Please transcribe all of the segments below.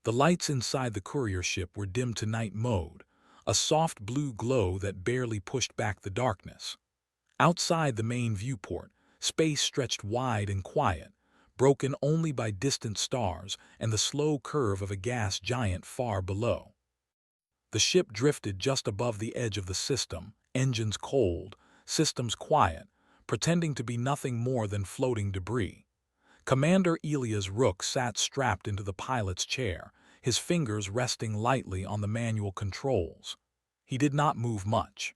The lights inside the courier ship were dimmed to night mode, a soft blue glow that barely pushed back the darkness. Outside the main viewport, space stretched wide and quiet, broken only by distant stars and the slow curve of a gas giant far below. The ship drifted just above the edge of the system, engines cold, systems quiet, pretending to be nothing more than floating debris. Commander Elias Rook sat strapped into the pilot's chair, his fingers resting lightly on the manual controls. He did not move much.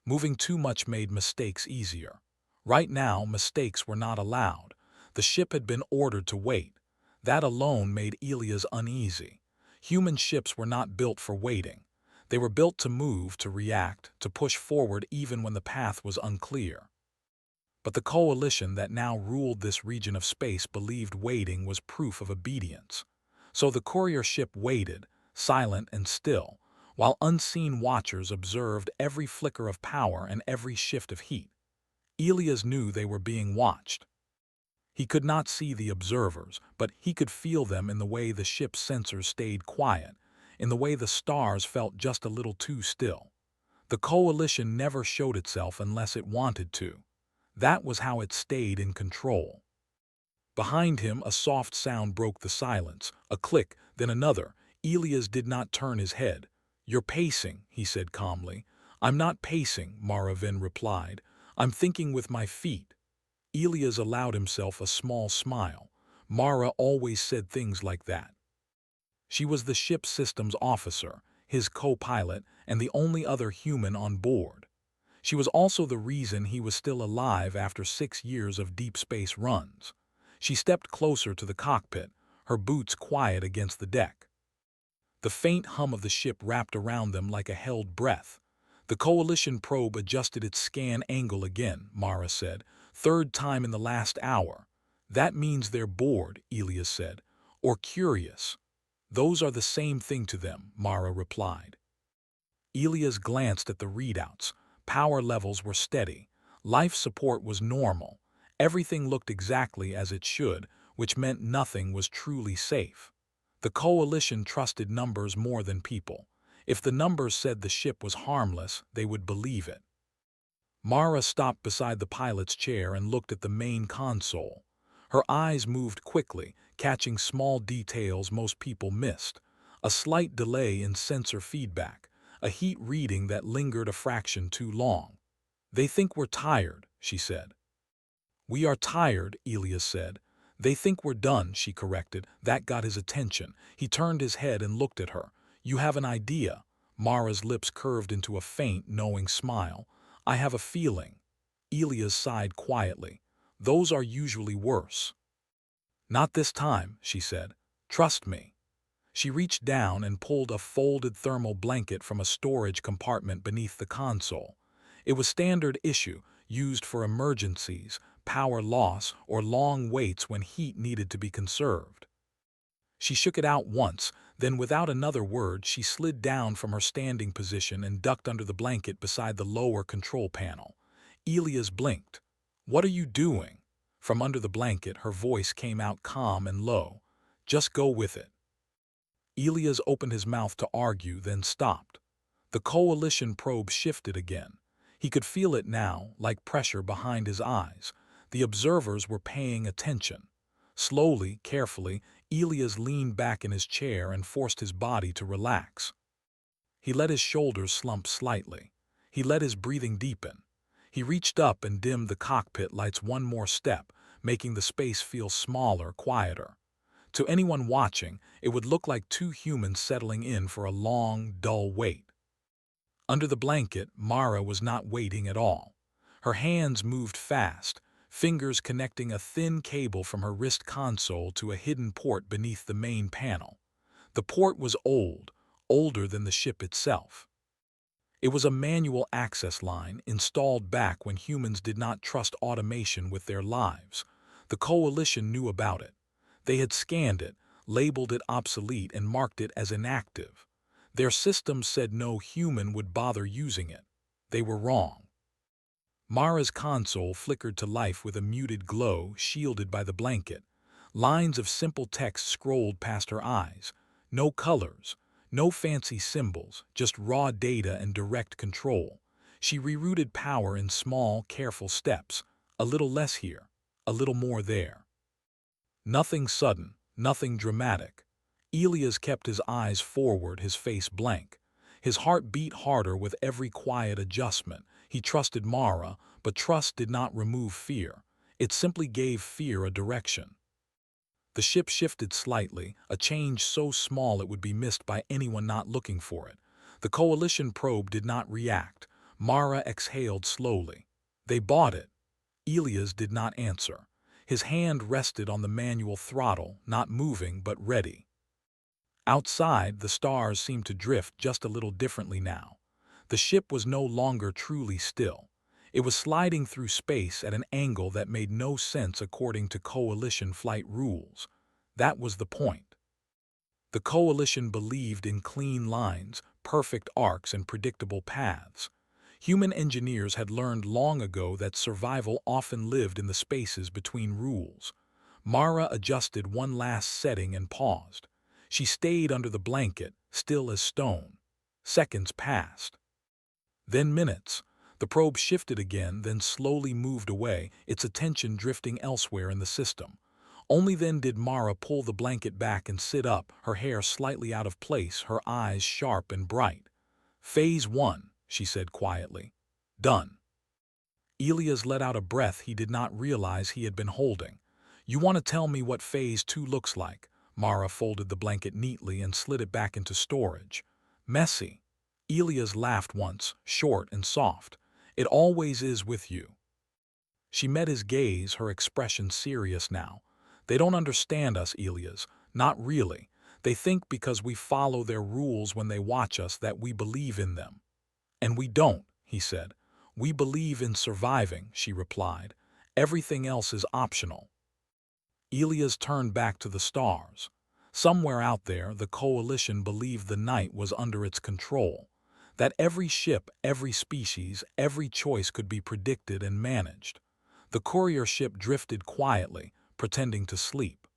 Moving too much made mistakes easier. Right now, mistakes were not allowed. The ship had been ordered to wait. That alone made Elias uneasy. Human ships were not built for waiting. They were built to move, to react, to push forward even when the path was unclear. But the coalition that now ruled this region of space believed waiting was proof of obedience. So the courier ship waited, silent and still, while unseen watchers observed every flicker of power and every shift of heat. Elias knew they were being watched. He could not see the observers, but he could feel them in the way the ship's sensors stayed quiet, in the way the stars felt just a little too still. The coalition never showed itself unless it wanted to. That was how it stayed in control. Behind him, a soft sound broke the silence, a click, then another. Elias did not turn his head. "You're pacing," he said calmly. "I'm not pacing," Maravin replied. "I'm thinking with my feet." Elias allowed himself a small smile. Mara always said things like that. She was the ship's systems officer, his co-pilot, and the only other human on board. She was also the reason he was still alive after 6 years of deep space runs. She stepped closer to the cockpit, her boots quiet against the deck. The faint hum of the ship wrapped around them like a held breath. "The coalition probe adjusted its scan angle again," Mara said. "Third time in the last hour." "That means they're bored," Elias said. "Or curious." "Those are the same thing to them," Mara replied. Elias glanced at the readouts. Power levels were steady. Life support was normal. Everything looked exactly as it should, which meant nothing was truly safe. The coalition trusted numbers more than people. If the numbers said the ship was harmless, they would believe it. Mara stopped beside the pilot's chair and looked at the main console. Her eyes moved quickly, catching small details most people missed. A slight delay in sensor feedback, a heat reading that lingered a fraction too long. "They think we're tired," she said. "We are tired," Elias said. "They think we're done," she corrected. That got his attention. He turned his head and looked at her. "You have an idea?" Mara's lips curved into a faint, knowing smile. "I have a feeling." Elias sighed quietly. "Those are usually worse." "Not this time," she said. "Trust me." She reached down and pulled a folded thermal blanket from a storage compartment beneath the console. It was standard issue, used for emergencies, power loss, or long waits when heat needed to be conserved. She shook it out once, then without another word she slid down from her standing position and ducked under the blanket beside the lower control panel. Elias blinked. "What are you doing?" From under the blanket her voice came out calm and low. "Just go with it." Elias opened his mouth to argue, then stopped. The coalition probe shifted again. He could feel it now, like pressure behind his eyes. The observers were paying attention. Slowly, carefully, Elias leaned back in his chair and forced his body to relax. He let his shoulders slump slightly. He let his breathing deepen. He reached up and dimmed the cockpit lights one more step, making the space feel smaller, quieter. To anyone watching, it would look like two humans settling in for a long, dull wait. Under the blanket, Mara was not waiting at all. Her hands moved fast, fingers connecting a thin cable from her wrist console to a hidden port beneath the main panel. The port was old, older than the ship itself. It was a manual access line installed back when humans did not trust automation with their lives. The coalition knew about it. They had scanned it, labeled it obsolete, and marked it as inactive. Their systems said no human would bother using it. They were wrong. Mara's console flickered to life with a muted glow, shielded by the blanket. Lines of simple text scrolled past her eyes. No colors, no fancy symbols, just raw data and direct control. She rerouted power in small, careful steps, a little less here, a little more there. Nothing sudden, nothing dramatic. Elias kept his eyes forward, his face blank. His heart beat harder with every quiet adjustment. He trusted Mara, but trust did not remove fear. It simply gave fear a direction. The ship shifted slightly, a change so small it would be missed by anyone not looking for it. The Coalition probe did not react. Mara exhaled slowly. They bought it. Elias did not answer. His hand rested on the manual throttle, not moving but ready. Outside, the stars seemed to drift just a little differently now. The ship was no longer truly still. It was sliding through space at an angle that made no sense according to Coalition flight rules. That was the point. The Coalition believed in clean lines, perfect arcs, and predictable paths. Human engineers had learned long ago that survival often lived in the spaces between rules. Mara adjusted one last setting and paused. She stayed under the blanket, still as stone. Seconds passed. Then minutes. The probe shifted again, then slowly moved away, its attention drifting elsewhere in the system. Only then did Mara pull the blanket back and sit up, her hair slightly out of place, her eyes sharp and bright. Phase 1, she said quietly. Done. Elias let out a breath he did not realize he had been holding. You want to tell me what Phase 2 looks like? Mara folded the blanket neatly and slid it back into storage. Messy. Elias laughed once, short and soft. It always is with you. She met his gaze, her expression serious now. They don't understand us, Elias. Not really. They think because we follow their rules when they watch us that we believe in them. And we don't, he said. We believe in surviving, she replied. Everything else is optional. Elias turned back to the stars. Somewhere out there, the Coalition believed the night was under its control, that every ship, every species, every choice could be predicted and managed. The courier ship drifted quietly, pretending to sleep.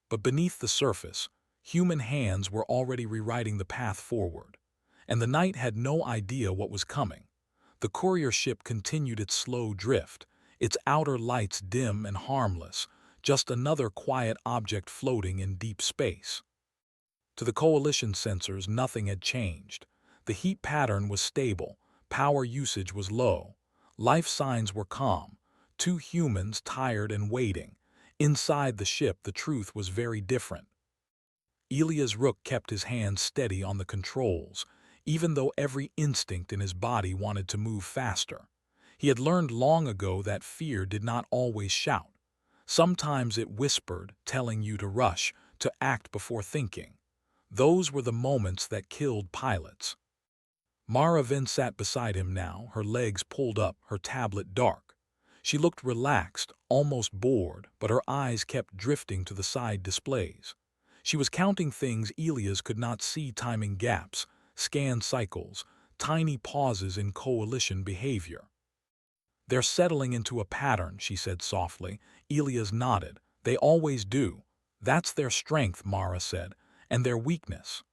But beneath the surface, human hands were already rewriting the path forward, and the night had no idea what was coming. The courier ship continued its slow drift, its outer lights dim and harmless, just another quiet object floating in deep space. To the Coalition sensors, nothing had changed. The heat pattern was stable, power usage was low, life signs were calm, two humans tired and waiting. Inside the ship, the truth was very different. Elias Rook kept his hands steady on the controls, even though every instinct in his body wanted to move faster. He had learned long ago that fear did not always shout. Sometimes it whispered, telling you to rush, to act before thinking. Those were the moments that killed pilots. Mara then sat beside him now, her legs pulled up, her tablet dark. She looked relaxed, almost bored, but her eyes kept drifting to the side displays. She was counting things Elias could not see, timing gaps, scan cycles, tiny pauses in Coalition behavior. They're settling into a pattern, she said softly. Elias nodded. They always do. That's their strength, Mara said, and their weakness.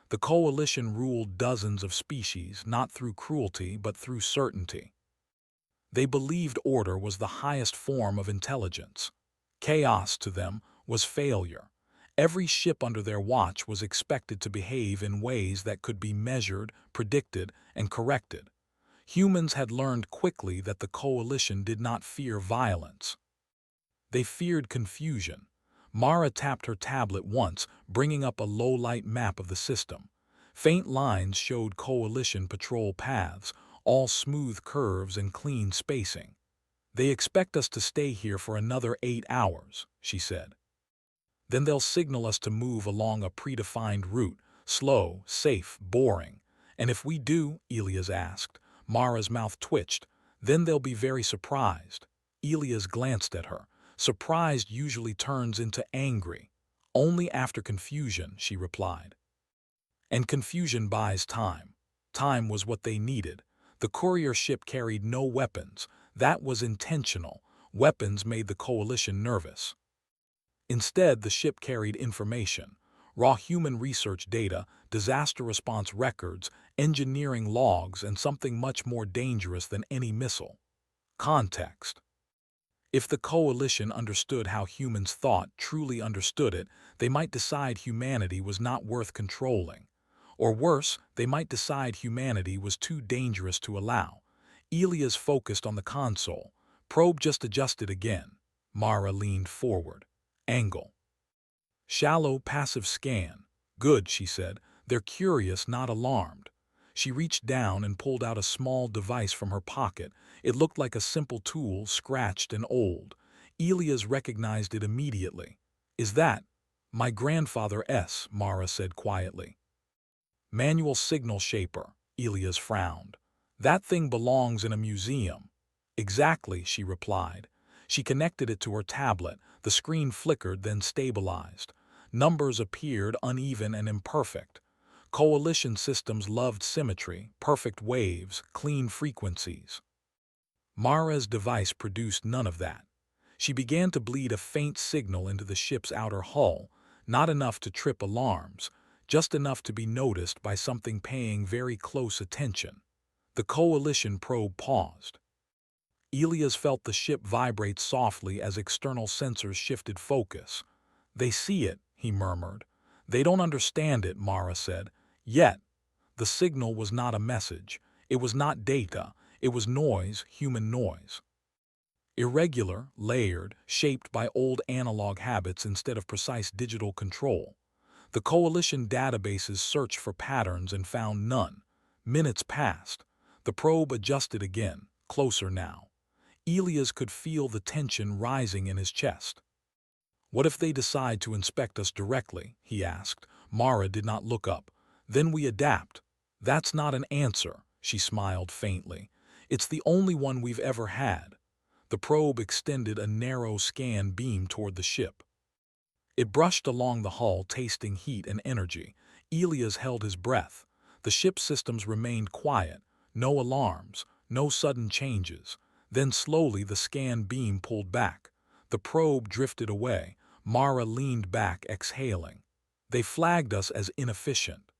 The Coalition ruled dozens of species, not through cruelty, but through certainty. They believed order was the highest form of intelligence. Chaos, to them, was failure. Every ship under their watch was expected to behave in ways that could be measured, predicted, and corrected. Humans had learned quickly that the Coalition did not fear violence. They feared confusion. Mara tapped her tablet once, bringing up a low-light map of the system. Faint lines showed Coalition patrol paths, all smooth curves and clean spacing. They expect us to stay here for another 8 hours, she said. Then they'll signal us to move along a predefined route, slow, safe, boring. And if we do, Elias asked. Mara's mouth twitched. Then they'll be very surprised. Elias glanced at her. Surprised usually turns into angry. Only after confusion, she replied. And confusion buys time. Time was what they needed. The courier ship carried no weapons. That was intentional. Weapons made the Coalition nervous. Instead, the ship carried information. Raw human research data, disaster response records, engineering logs, and something much more dangerous than any missile. Context. If the coalition understood how humans thought, truly understood it, they might decide humanity was not worth controlling. Or worse, they might decide humanity was too dangerous to allow. Elias focused on the console. Probe just adjusted again. Mara leaned forward. Angle. Shallow, passive scan. Good, she said. They're curious, not alarmed. She reached down and pulled out a small device from her pocket. It looked like a simple tool, scratched and old. Elias recognized it immediately. Is that? My grandfather's, Mara said quietly. Manual signal shaper, Elias frowned. That thing belongs in a museum. Exactly, she replied. She connected it to her tablet. The screen flickered, then stabilized. Numbers appeared uneven and imperfect. Coalition systems loved symmetry, perfect waves, clean frequencies. Mara's device produced none of that. She began to bleed a faint signal into the ship's outer hull, not enough to trip alarms, just enough to be noticed by something paying very close attention. The coalition probe paused. Elias felt the ship vibrate softly as external sensors shifted focus. They see it, he murmured. They don't understand it, Mara said. Yet, the signal was not a message. It was not data. It was noise, human noise. Irregular, layered, shaped by old analog habits instead of precise digital control. The coalition databases searched for patterns and found none. Minutes passed. The probe adjusted again, closer now. Elias could feel the tension rising in his chest. What if they decide to inspect us directly? He asked. Mara did not look up. Then we adapt. That's not an answer, she smiled faintly. It's the only one we've ever had. The probe extended a narrow scan beam toward the ship. It brushed along the hull, tasting heat and energy. Elias held his breath. The ship's systems remained quiet. No alarms, no sudden changes. Then slowly the scan beam pulled back. The probe drifted away. Mara leaned back, exhaling. They flagged us as inefficient.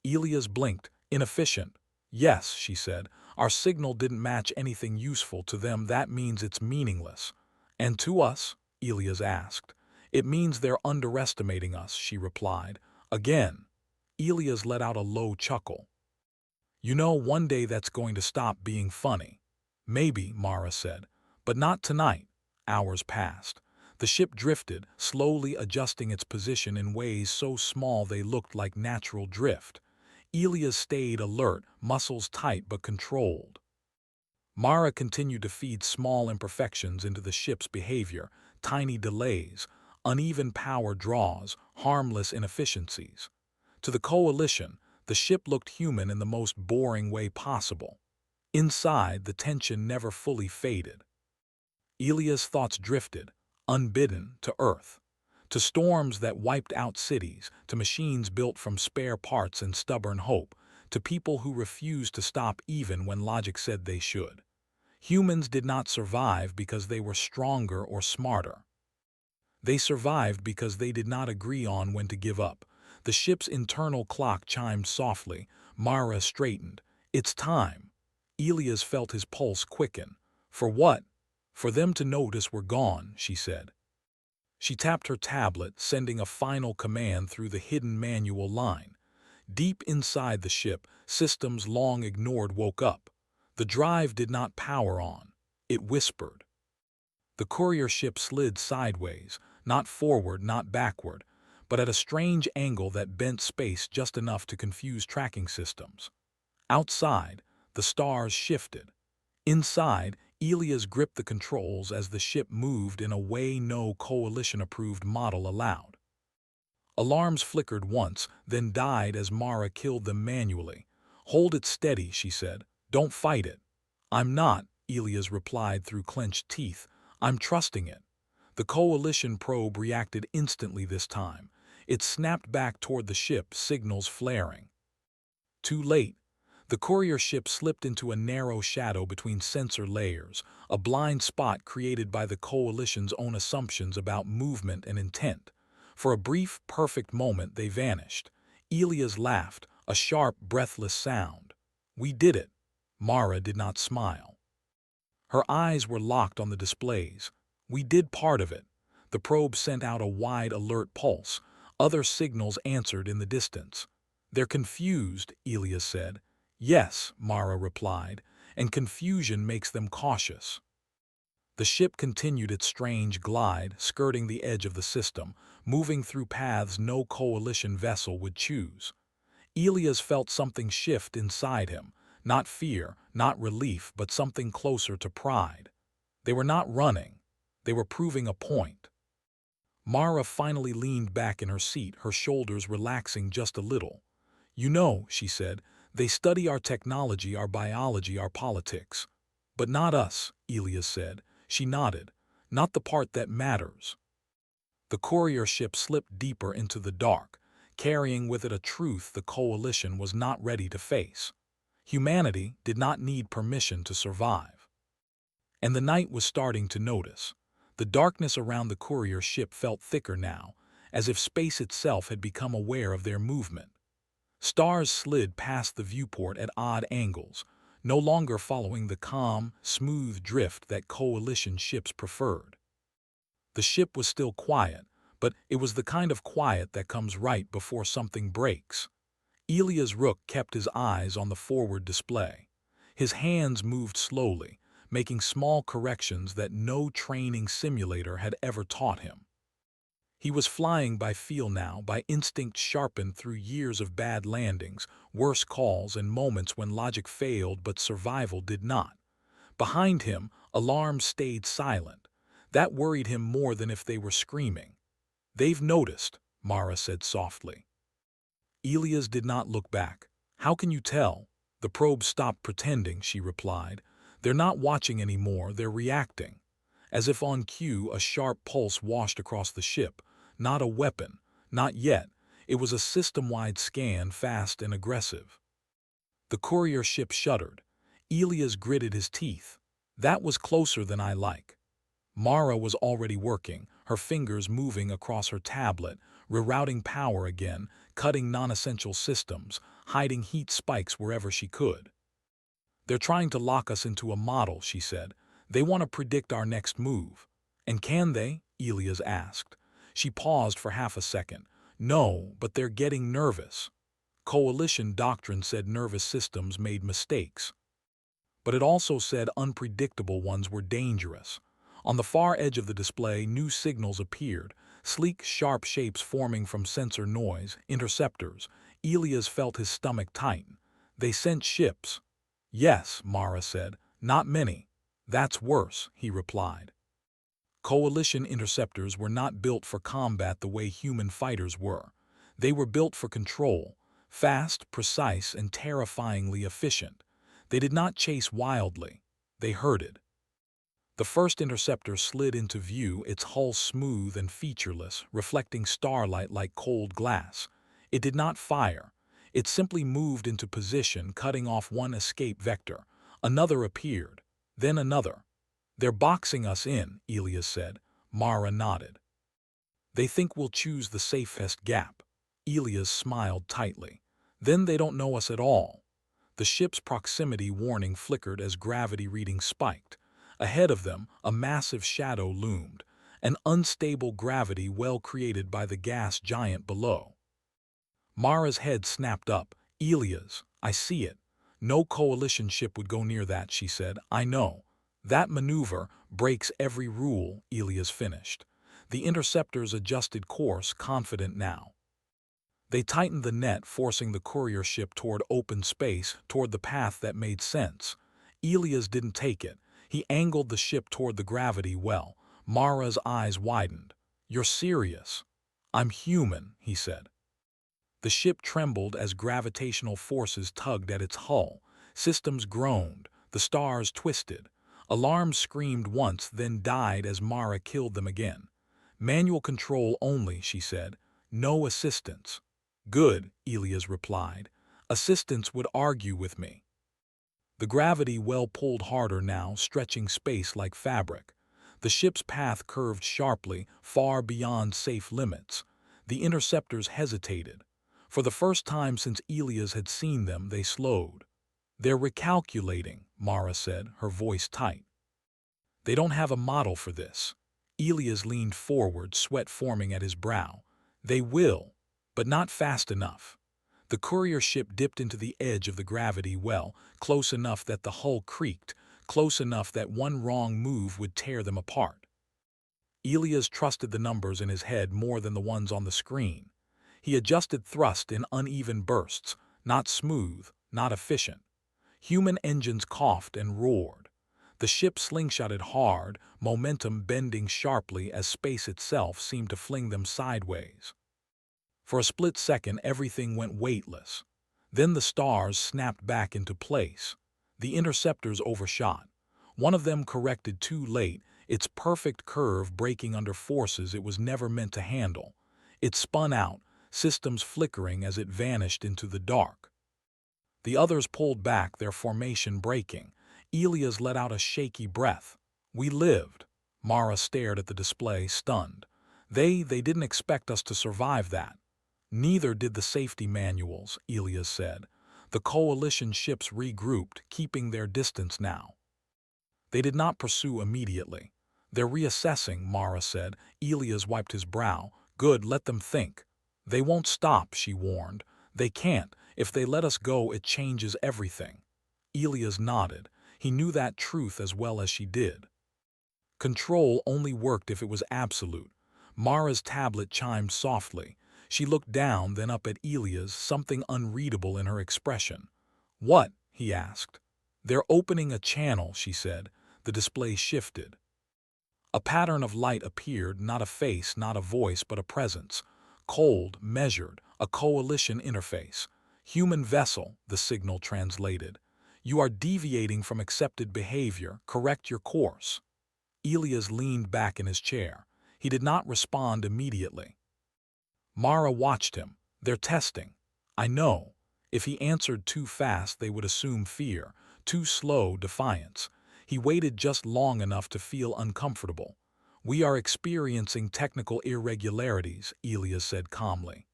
Elias blinked. Inefficient? Yes, she said. Our signal didn't match anything useful to them. That means it's meaningless. And to us? Elias asked. It means they're underestimating us, she replied. Again. Elias let out a low chuckle. You know, one day that's going to stop being funny. Maybe, Mara said. But not tonight. Hours passed. The ship drifted, slowly adjusting its position in ways so small they looked like natural drift. Elias stayed alert, muscles tight but controlled. Mara continued to feed small imperfections into the ship's behavior, tiny delays, uneven power draws, harmless inefficiencies. To the coalition, the ship looked human in the most boring way possible. Inside, the tension never fully faded. Elias' thoughts drifted, unbidden, to Earth. To storms that wiped out cities, to machines built from spare parts and stubborn hope, to people who refused to stop even when logic said they should. Humans did not survive because they were stronger or smarter. They survived because they did not agree on when to give up. The ship's internal clock chimed softly. Mara straightened. It's time. Elias felt his pulse quicken. For what? For them to notice we're gone, she said. She tapped her tablet, sending a final command through the hidden manual line. Deep inside the ship, systems long ignored woke up. The drive did not power on. It whispered. The courier ship slid sideways, not forward, not backward, but at a strange angle that bent space just enough to confuse tracking systems. Outside, the stars shifted. Inside, Elias gripped the controls as the ship moved in a way no coalition-approved model allowed. Alarms flickered once, then died as Mara killed them manually. Hold it steady, she said. Don't fight it. I'm not, Elias replied through clenched teeth. I'm trusting it. The coalition probe reacted instantly this time. It snapped back toward the ship, signals flaring. Too late. The courier ship slipped into a narrow shadow between sensor layers, a blind spot created by the coalition's own assumptions about movement and intent. For a brief, perfect moment they vanished. Elias laughed, a sharp, breathless sound. "We did it." Mara did not smile. Her eyes were locked on the displays. "We did part of it." The probe sent out a wide alert pulse. Other signals answered in the distance. "They're confused," Elias said. "Yes," Mara replied, "and confusion makes them cautious." The ship continued its strange glide, skirting the edge of the system, moving through paths no coalition vessel would choose. Elias felt something shift inside him, not fear, not relief, but something closer to pride. They were not running. They were proving a point. Mara finally leaned back in her seat, her shoulders relaxing just a little. "You know," she said, "they study our technology, our biology, our politics." "But not us," Elias said. She nodded. "Not the part that matters." The courier ship slipped deeper into the dark, carrying with it a truth the coalition was not ready to face. Humanity did not need permission to survive. And the night was starting to notice. The darkness around the courier ship felt thicker now, as if space itself had become aware of their movement. Stars slid past the viewport at odd angles, no longer following the calm, smooth drift that coalition ships preferred. The ship was still quiet, but it was the kind of quiet that comes right before something breaks. Elias Rook kept his eyes on the forward display. His hands moved slowly, making small corrections that no training simulator had ever taught him. He was flying by feel now, by instinct sharpened through years of bad landings, worse calls, and moments when logic failed but survival did not. Behind him, alarms stayed silent. That worried him more than if they were screaming. "They've noticed," Mara said softly. Elias did not look back. "How can you tell?" "The probe stopped pretending," she replied. "They're not watching anymore, they're reacting." As if on cue, a sharp pulse washed across the ship. Not a weapon, not yet. It was a system-wide scan, fast and aggressive. The courier ship shuddered. Elias gritted his teeth. "That was closer than I like." Mara was already working, her fingers moving across her tablet, rerouting power again, cutting non-essential systems, hiding heat spikes wherever she could. "They're trying to lock us into a model," she said. "They want to predict our next move." "And can they?" Elias asked. She paused for half a second. "No, but they're getting nervous." Coalition doctrine said nervous systems made mistakes. But it also said unpredictable ones were dangerous. On the far edge of the display, new signals appeared, sleek, sharp shapes forming from sensor noise, interceptors. Elias felt his stomach tighten. "They sent ships." "Yes," Mara said. "Not many." "That's worse," he replied. Coalition interceptors were not built for combat the way human fighters were. They were built for control, fast, precise, and terrifyingly efficient. They did not chase wildly. They herded. The first interceptor slid into view, its hull smooth and featureless, reflecting starlight like cold glass. It did not fire. It simply moved into position, cutting off one escape vector. Another appeared. Then another. "They're boxing us in," Elias said. Mara nodded. "They think we'll choose the safest gap." Elias smiled tightly. "Then they don't know us at all." The ship's proximity warning flickered as gravity readings spiked. Ahead of them, a massive shadow loomed, an unstable gravity well created by the gas giant below. Mara's head snapped up. "Elias, I see it. No coalition ship would go near that," she said. "I know. That maneuver breaks every rule," Elias finished. The interceptors adjusted course, confident now. They tightened the net, forcing the courier ship toward open space, toward the path that made sense. Elias didn't take it. He angled the ship toward the gravity well. Mara's eyes widened. "You're serious?" "I'm human," he said. The ship trembled as gravitational forces tugged at its hull. Systems groaned. The stars twisted. Alarms screamed once, then died as Mara killed them again. "Manual control only," she said. "No assistance." "Good," Elias replied. "Assistance would argue with me." The gravity well pulled harder now, stretching space like fabric. The ship's path curved sharply, far beyond safe limits. The interceptors hesitated. For the first time since Elias had seen them, they slowed. "They're recalculating," Mara said, her voice tight. "They don't have a model for this." Elias leaned forward, sweat forming at his brow. "They will, but not fast enough." The courier ship dipped into the edge of the gravity well, close enough that the hull creaked, close enough that one wrong move would tear them apart. Elias trusted the numbers in his head more than the ones on the screen. He adjusted thrust in uneven bursts, not smooth, not efficient. Human engines coughed and roared. The ship slingshotted hard, momentum bending sharply as space itself seemed to fling them sideways. For a split second, everything went weightless. Then the stars snapped back into place. The interceptors overshot. One of them corrected too late, its perfect curve breaking under forces it was never meant to handle. It spun out, systems flickering as it vanished into the dark. The others pulled back, their formation breaking. Elias let out a shaky breath. "We lived." Mara stared at the display, stunned. They didn't expect us to survive that." "Neither did the safety manuals," Elias said. "The coalition ships regrouped, keeping their distance now." "They did not pursue immediately. They're reassessing," Mara said. Elias wiped his brow. "Good, let them think." "They won't stop," she warned. "They can't. If they let us go, it changes everything." Elias nodded. He knew that truth as well as she did. Control only worked if it was absolute. Mara's tablet chimed softly. She looked down, then up at Elias, something unreadable in her expression. "What?" he asked. "They're opening a channel," she said. The display shifted. A pattern of light appeared, not a face, not a voice, but a presence. Cold, measured, a coalition interface. "Human vessel," the signal translated. "You are deviating from accepted behavior. Correct your course." Elias leaned back in his chair. He did not respond immediately. Mara watched him. "They're testing." "I know." If he answered too fast, they would assume fear. Too slow, defiance. He waited just long enough to feel uncomfortable. "We are experiencing technical irregularities," Elias said calmly.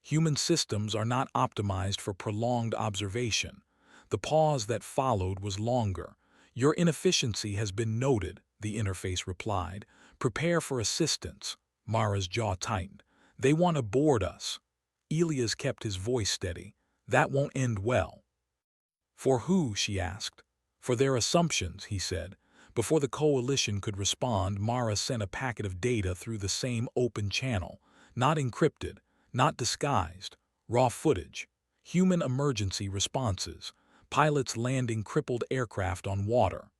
"Human systems are not optimized for prolonged observation." The pause that followed was longer. "Your inefficiency has been noted," the interface replied. "Prepare for assistance." Mara's jaw tightened. "They want to board us." Elias kept his voice steady. "That won't end well." "For who?" she asked. "For their assumptions," he said. Before the coalition could respond, Mara sent a packet of data through the same open channel. Not encrypted, not disguised. Raw footage. Human emergency responses. Pilots landing crippled aircraft on water.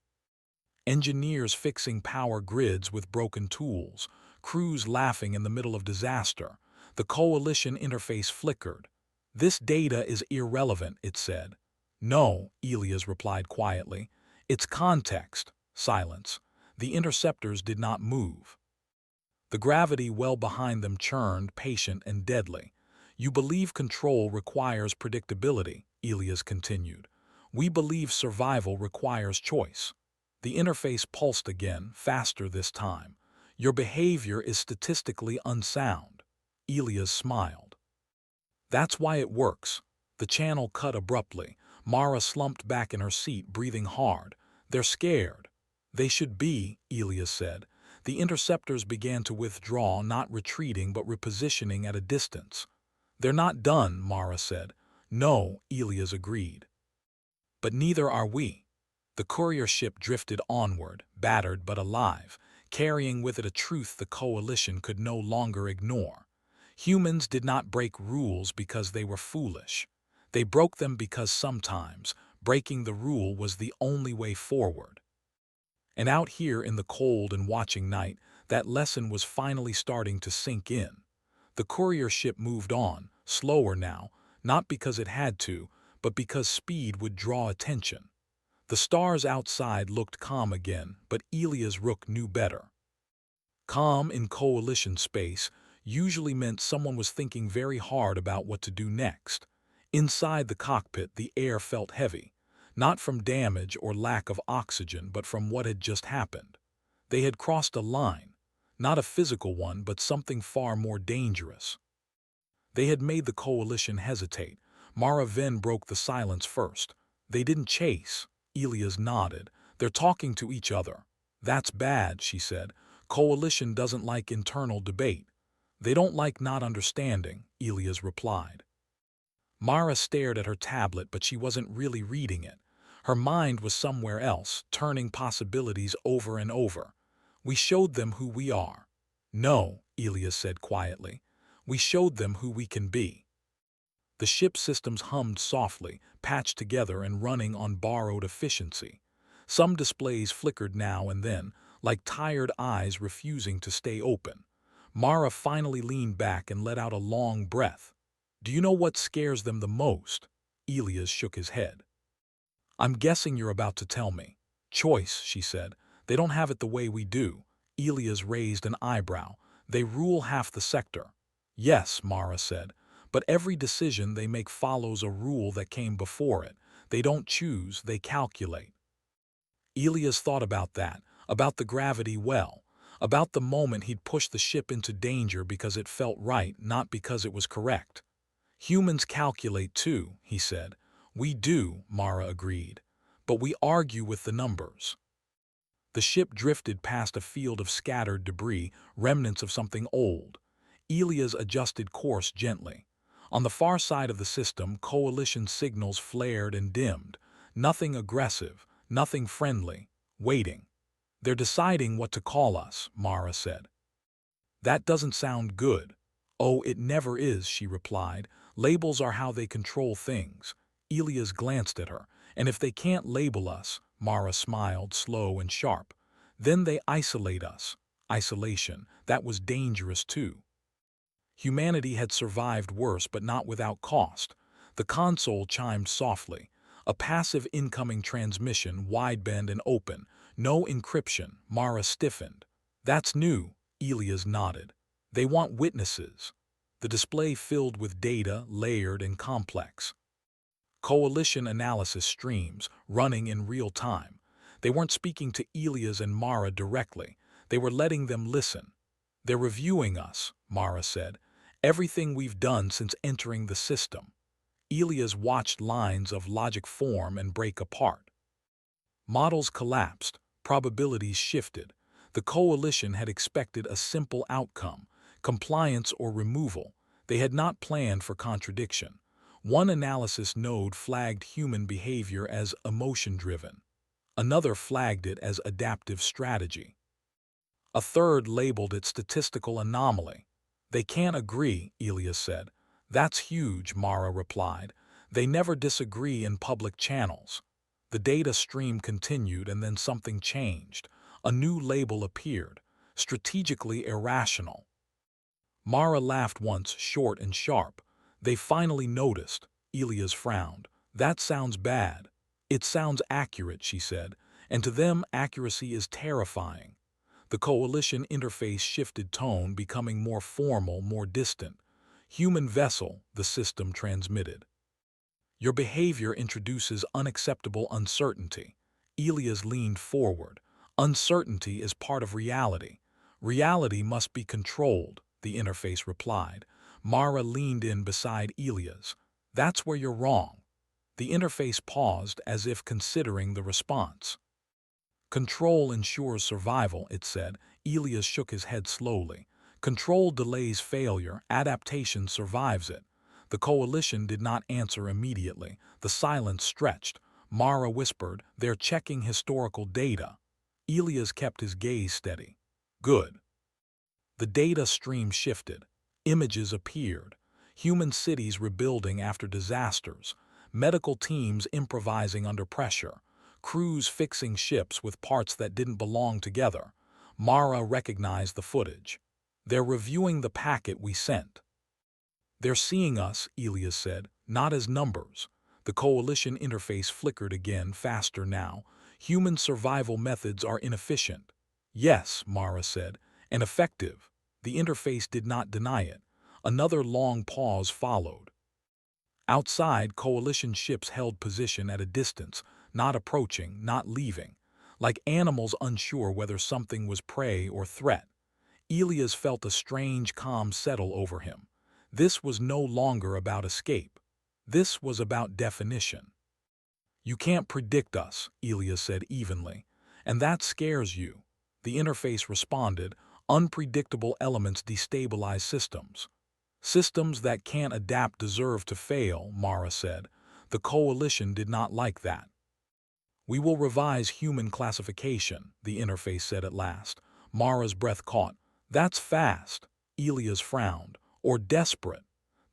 Engineers fixing power grids with broken tools. Crews laughing in the middle of disaster. The coalition interface flickered. "This data is irrelevant," it said. "No," Elias replied quietly. "It's context." Silence. The interceptors did not move. The gravity well behind them churned, patient and deadly. "You believe control requires predictability," Elias continued. "We believe survival requires choice." The interface pulsed again, faster this time. "Your behavior is statistically unsound." Elias smiled. "That's why it works." The channel cut abruptly. Mara slumped back in her seat, breathing hard. "They're scared." "They should be," Elias said. The interceptors began to withdraw, not retreating but repositioning at a distance. "They're not done," Mara said. "No," Elias agreed. "But neither are we." The courier ship drifted onward, battered but alive, carrying with it a truth the coalition could no longer ignore. Humans did not break rules because they were foolish. They broke them because sometimes breaking the rule was the only way forward. And out here in the cold and watching night, that lesson was finally starting to sink in. The courier ship moved on, slower now, not because it had to, but because speed would draw attention. The stars outside looked calm again, but Elias Rook knew better. Calm in coalition space usually meant someone was thinking very hard about what to do next. Inside the cockpit, the air felt heavy, not from damage or lack of oxygen, but from what had just happened. They had crossed a line. Not a physical one, but something far more dangerous. They had made the coalition hesitate. Mara Ven broke the silence first. They didn't chase. Elias nodded. They're talking to each other. That's bad, she said. Coalition doesn't like internal debate. They don't like not understanding, Elias replied. Mara stared at her tablet, but she wasn't really reading it. Her mind was somewhere else, turning possibilities over and over. We showed them who we are. No, Elias said quietly. We showed them who we can be. The ship systems hummed softly, patched together and running on borrowed efficiency. Some displays flickered now and then, like tired eyes refusing to stay open. Mara finally leaned back and let out a long breath. Do you know what scares them the most? Elias shook his head. I'm guessing you're about to tell me. Choice, she said. They don't have it the way we do. Elias raised an eyebrow. They rule half the sector. Yes, Mara said, but every decision they make follows a rule that came before it. They don't choose, they calculate. Elias thought about that, about the gravity well, about the moment he'd pushed the ship into danger because it felt right, not because it was correct. Humans calculate too, he said. We do, Mara agreed, but we argue with the numbers. The ship drifted past a field of scattered debris, remnants of something old. Elias adjusted course gently. On the far side of the system, coalition signals flared and dimmed. Nothing aggressive, nothing friendly, waiting. They're deciding what to call us, Mara said. That doesn't sound good. Oh, it never is, she replied. Labels are how they control things. Elias glanced at her. And if they can't label us, Mara smiled, slow and sharp, then they isolate us. Isolation, that was dangerous too. Humanity had survived worse, but not without cost. The console chimed softly. A passive incoming transmission, wideband and open. No encryption, Mara stiffened. That's new, Elias nodded. They want witnesses. The display filled with data, layered and complex. Coalition analysis streams, running in real time. They weren't speaking to Elias and Mara directly. They were letting them listen. They're reviewing us, Mara said. Everything we've done since entering the system. Elias watched lines of logic form and break apart. Models collapsed, probabilities shifted. The coalition had expected a simple outcome, compliance or removal. They had not planned for contradiction. One analysis node flagged human behavior as emotion-driven. Another flagged it as adaptive strategy. A third labeled it statistical anomaly. They can't agree, Elias said. That's huge, Mara replied. They never disagree in public channels. The data stream continued and then something changed. A new label appeared, strategically irrational. Mara laughed once, short and sharp. They finally noticed. Elias frowned. That sounds bad. It sounds accurate, she said, and to them accuracy is terrifying. The coalition interface shifted tone, becoming more formal, more distant. Human vessel, the system transmitted. Your behavior introduces unacceptable uncertainty. Elias leaned forward. Uncertainty is part of reality. Reality must be controlled, the interface replied. Mara leaned in beside Elias. That's where you're wrong. The interface paused as if considering the response. Control ensures survival, it said. Elias shook his head slowly. Control delays failure, adaptation survives it. The coalition did not answer immediately. The silence stretched. Mara whispered, they're checking historical data. Elias kept his gaze steady. Good. The data stream shifted. Images appeared. Human cities rebuilding after disasters. Medical teams improvising under pressure. Crews fixing ships with parts that didn't belong together. Mara recognized the footage. They're reviewing the packet we sent. They're seeing us, Elias said, not as numbers. The coalition interface flickered again, faster now. Human survival methods are inefficient. Yes, Mara said, and effective. The interface did not deny it. Another long pause followed. Outside, coalition ships held position at a distance, not approaching, not leaving, like animals unsure whether something was prey or threat. Elias felt a strange calm settle over him. This was no longer about escape. This was about definition. "You can't predict us," Elias said evenly, "and that scares you." The interface responded, "Unpredictable elements destabilize systems." "Systems that can't adapt deserve to fail," Mara said. The coalition did not like that. "We will revise human classification," the interface said at last. Mara's breath caught. "That's fast." Elias frowned. "Or desperate."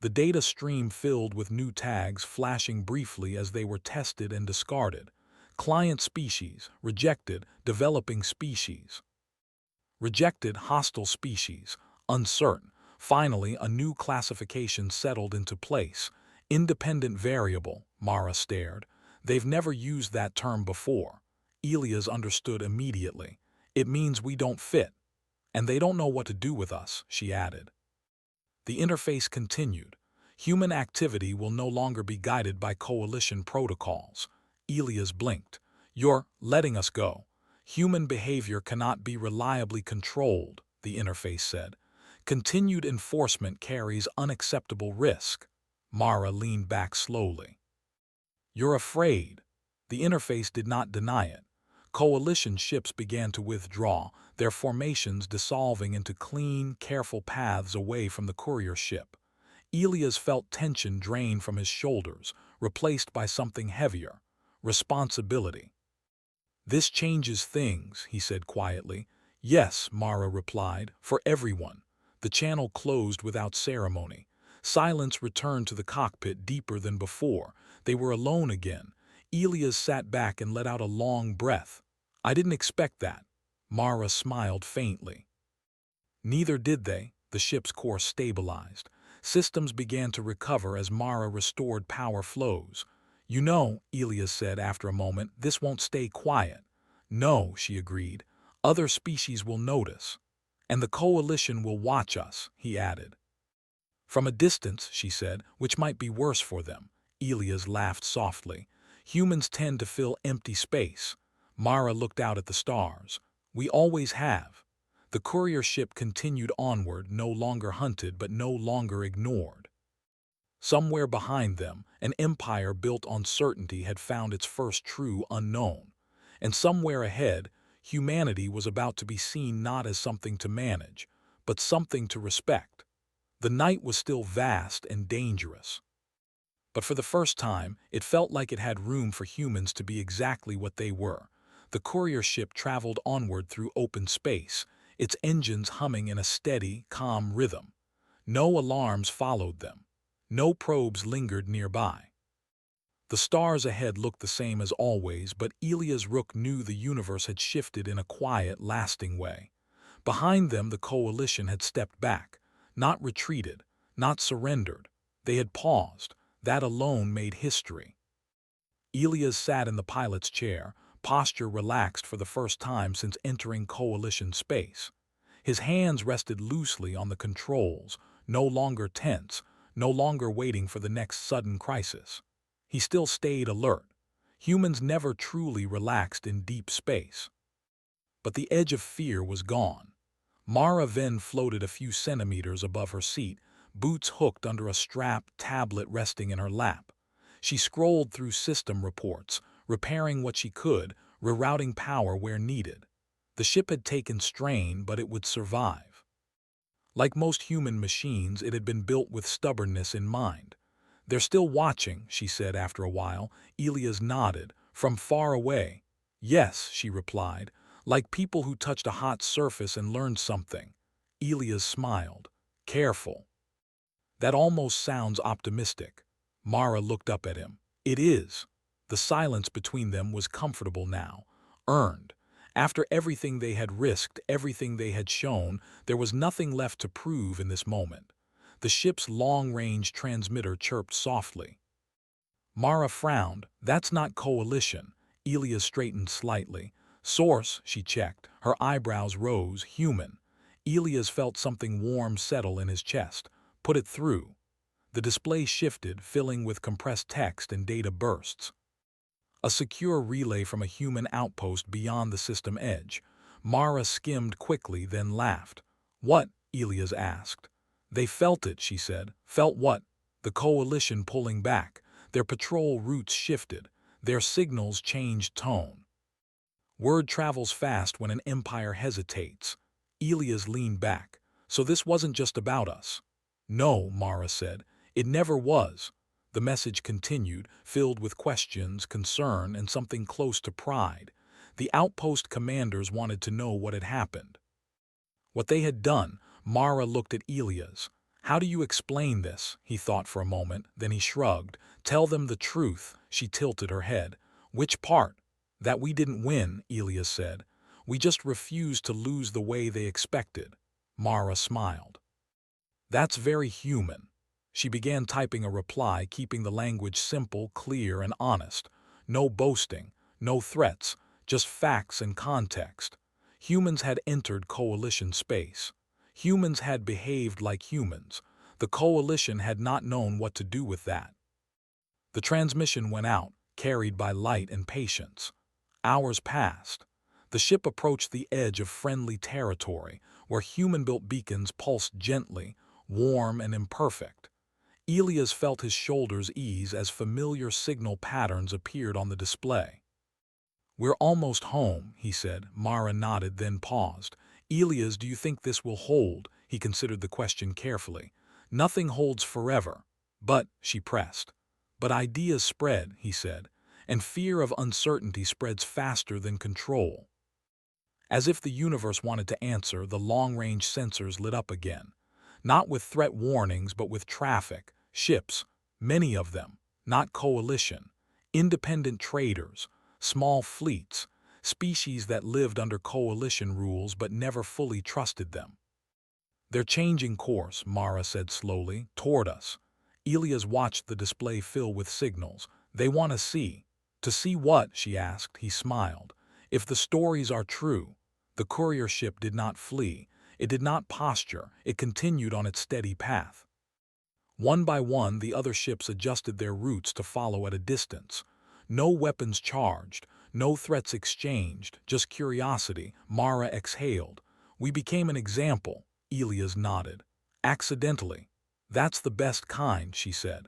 The data stream filled with new tags flashing briefly as they were tested and discarded. Client species, rejected, developing species. Rejected, hostile species, uncertain. Finally, a new classification settled into place. Independent variable, Mara stared. They've never used that term before. Elias understood immediately. It means we don't fit. And they don't know what to do with us, she added. The interface continued. Human activity will no longer be guided by coalition protocols. Elias blinked. "You're letting us go." "Human behavior cannot be reliably controlled," the interface said. "Continued enforcement carries unacceptable risk." Mara leaned back slowly. "You're afraid." The interface did not deny it. Coalition ships began to withdraw, their formations dissolving into clean, careful paths away from the courier ship. Elias felt tension drain from his shoulders, replaced by something heavier: responsibility. "This changes things," he said quietly. "Yes," Mara replied, "for everyone." The channel closed without ceremony. Silence returned to the cockpit deeper than before. They were alone again. Elias sat back and let out a long breath. "I didn't expect that." Mara smiled faintly. Neither did they. The ship's course stabilized. Systems began to recover as Mara restored power flows. "You know," Elias said after a moment, "this won't stay quiet." "No," she agreed. "Other species will notice. And the coalition will watch us," he added. "From a distance," she said, "which might be worse for them." Elias laughed softly. "Humans tend to fill empty space." Mara looked out at the stars. "We always have." The courier ship continued onward, no longer hunted but no longer ignored. Somewhere behind them, an empire built on certainty had found its first true unknown. And somewhere ahead, humanity was about to be seen not as something to manage, but something to respect. The night was still vast and dangerous. But for the first time, it felt like it had room for humans to be exactly what they were. The courier ship traveled onward through open space, its engines humming in a steady, calm rhythm. No alarms followed them. No probes lingered nearby. The stars ahead looked the same as always, but Elias Rook knew the universe had shifted in a quiet, lasting way. Behind them, the coalition had stepped back, not retreated, not surrendered. They had paused. That alone made history. Elias sat in the pilot's chair, posture relaxed for the first time since entering coalition space. His hands rested loosely on the controls, no longer tense, no longer waiting for the next sudden crisis. He still stayed alert. Humans never truly relaxed in deep space. But the edge of fear was gone. Mara Venn floated a few centimeters above her seat, boots hooked under a strap, tablet resting in her lap. She scrolled through system reports, repairing what she could, rerouting power where needed. The ship had taken strain, but it would survive. Like most human machines, it had been built with stubbornness in mind. "They're still watching," she said after a while. Elias nodded, "From far away." "Yes," she replied, "like people who touched a hot surface and learned something." Elias smiled. "Careful." "That almost sounds optimistic." Mara looked up at him. "It is." The silence between them was comfortable now, earned. After everything they had risked, everything they had shown, there was nothing left to prove in this moment. The ship's long-range transmitter chirped softly. Mara frowned. "That's not coalition." Elias straightened slightly. "Source," she checked. Her eyebrows rose. "Human." Elias felt something warm settle in his chest. "Put it through." The display shifted, filling with compressed text and data bursts. A secure relay from a human outpost beyond the system edge. Mara skimmed quickly, then laughed. What? Elias asked. They felt it, she said. Felt what? The coalition pulling back. Their patrol routes shifted. Their signals changed tone. Word travels fast when an empire hesitates. Elias leaned back. So this wasn't just about us. No, Mara said. It never was. The message continued, filled with questions, concern, and something close to pride. The outpost commanders wanted to know what had happened. What they had done. Mara looked at Elias. How do you explain this? He thought for a moment, then he shrugged. Tell them the truth. She tilted her head. Which part? That we didn't win, Elias said. We just refused to lose the way they expected. Mara smiled. That's very human. She began typing a reply, keeping the language simple, clear, and honest. No boasting, no threats, just facts and context. Humans had entered coalition space. Humans had behaved like humans. The coalition had not known what to do with that. The transmission went out, carried by light and patience. Hours passed. The ship approached the edge of friendly territory, where human-built beacons pulsed gently, warm and imperfect. Elias felt his shoulders ease as familiar signal patterns appeared on the display. We're almost home, he said. Mara nodded, then paused. Elias, do you think this will hold? He considered the question carefully. Nothing holds forever. But, she pressed. But ideas spread, he said, and fear of uncertainty spreads faster than control. As if the universe wanted to answer, the long-range sensors lit up again. Not with threat warnings, but with traffic, ships, many of them, not coalition, independent traders, small fleets, species that lived under coalition rules but never fully trusted them. They're changing course, Mara said slowly, toward us. Elias watched the display fill with signals. They want to see. To see what? She asked. He smiled. If the stories are true, the courier ship did not flee. It did not posture. It continued on its steady path. One by one, the other ships adjusted their routes to follow at a distance. No weapons charged, no threats exchanged, just curiosity. Mara exhaled. We became an example, Elias nodded. Accidentally. That's the best kind, she said.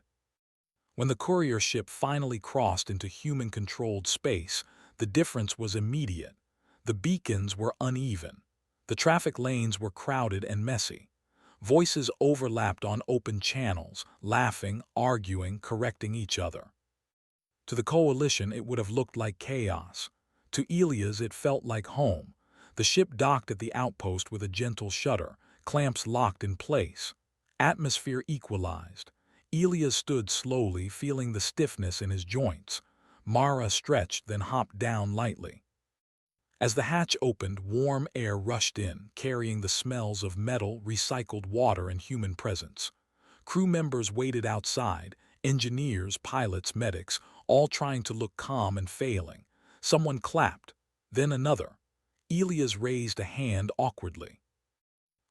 When the courier ship finally crossed into human-controlled space, the difference was immediate. The beacons were uneven. The traffic lanes were crowded and messy. Voices overlapped on open channels, laughing, arguing, correcting each other. To the coalition, it would have looked like chaos. To Elias, it felt like home. The ship docked at the outpost with a gentle shudder, clamps locked in place. Atmosphere equalized. Elias stood slowly, feeling the stiffness in his joints. Mara stretched, then hopped down lightly. As the hatch opened, warm air rushed in, carrying the smells of metal, recycled water, and human presence. Crew members waited outside, engineers, pilots, medics, all trying to look calm and failing. Someone clapped, then another. Elias raised a hand awkwardly.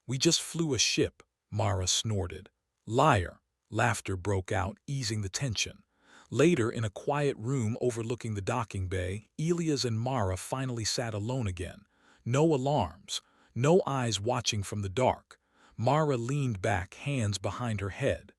We just flew a ship, Mara snorted. Liar. Laughter broke out, easing the tension. Later, in a quiet room overlooking the docking bay, Elias and Mara finally sat alone again. No alarms, no eyes watching from the dark. Mara leaned back, hands behind her head.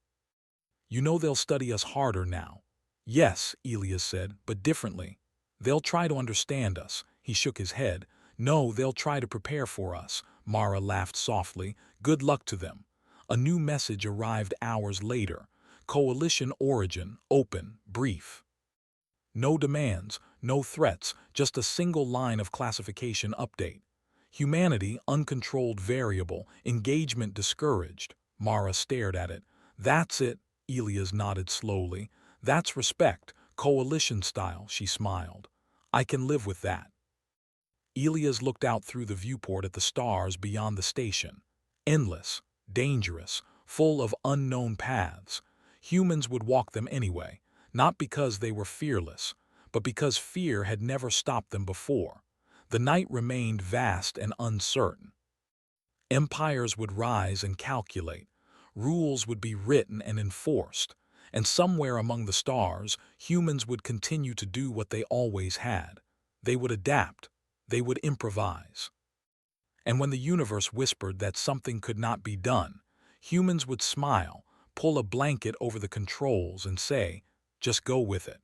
You know they'll study us harder now. Yes, Elias said, but differently. They'll try to understand us. He shook his head. No, they'll try to prepare for us. Mara laughed softly. Good luck to them. A new message arrived hours later. Coalition origin, open, brief. No demands, no threats, just a single line of classification update. Humanity, uncontrolled variable, engagement discouraged. Mara stared at it. That's it, Elias nodded slowly. That's respect, coalition style, she smiled. I can live with that. Elias looked out through the viewport at the stars beyond the station. Endless, dangerous, full of unknown paths. Humans would walk them anyway, not because they were fearless, but because fear had never stopped them before. The night remained vast and uncertain. Empires would rise and calculate. Rules would be written and enforced. And somewhere among the stars, humans would continue to do what they always had. They would adapt. They would improvise. And when the universe whispered that something could not be done, humans would smile, pull a blanket over the controls and say, "Just go with it."